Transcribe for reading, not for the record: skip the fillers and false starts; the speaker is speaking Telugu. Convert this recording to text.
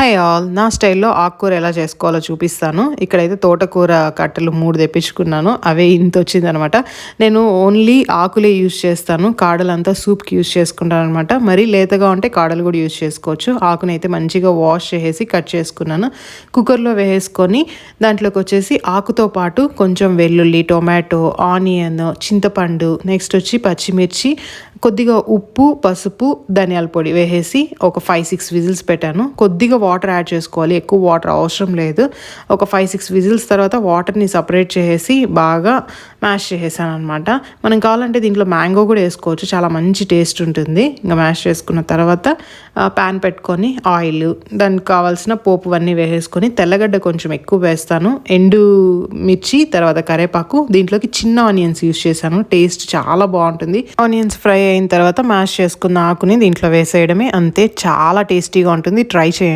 హాయ్ ఆల్, నా స్టైల్లో ఆకుకూర ఎలా చేసుకోవాలో చూపిస్తాను. ఇక్కడైతే తోటకూర కట్టలు 3 తెప్పించుకున్నాను. అవే ఇంత వచ్చిందనమాట. నేను ఓన్లీ ఆకులే యూజ్ చేస్తాను, కాడలంతా సూప్కి యూజ్ చేసుకుంటాను అనమాట. మరి లేతగా ఉంటే కాడలు కూడా యూజ్ చేసుకోవచ్చు. ఆకునైతే మంచిగా వాష్ చేసి కట్ చేసుకున్నాను. కుక్కర్లో వేసుకొని దాంట్లోకి వచ్చేసి ఆకుతో పాటు కొంచెం వెల్లుల్లి, టొమాటో, ఆనియన్, చింతపండు, నెక్స్ట్ వచ్చి పచ్చిమిర్చి, కొద్దిగా ఉప్పు, పసుపు, ధనియాల పొడి వేసేసి ఒక 5-6 విజిల్స్ పెట్టాను. కొద్దిగా వాటర్ యాడ్ చేసుకోవాలి, ఎక్కువ వాటర్ అవసరం లేదు. ఒక 5-6 విజిల్స్ తర్వాత వాటర్ని సపరేట్ చేసేసి బాగా మ్యాష్ చేసేసాను అనమాట. మనం కావాలంటే దీంట్లో మ్యాంగో కూడా వేసుకోవచ్చు, చాలా మంచి టేస్ట్ ఉంటుంది. ఇంకా మ్యాష్ చేసుకున్న తర్వాత ప్యాన్ పెట్టుకొని ఆయిల్, దానికి కావాల్సిన పోపు అన్నీ వేసేసుకొని, తెల్లగడ్డ కొంచెం ఎక్కువ వేస్తాను, ఎండు మిర్చి, తర్వాత కరేపాకు, దీంట్లోకి చిన్న ఆనియన్స్ యూస్ చేశాను. టేస్ట్ చాలా బాగుంటుంది. ఆనియన్స్ ఫ్రై అయిన తర్వాత మ్యాష్ చేసుకున్న ఆకుని దీంట్లో వేసేయడమే, అంతే. చాలా టేస్టీగా ఉంటుంది, ట్రై చేయండి.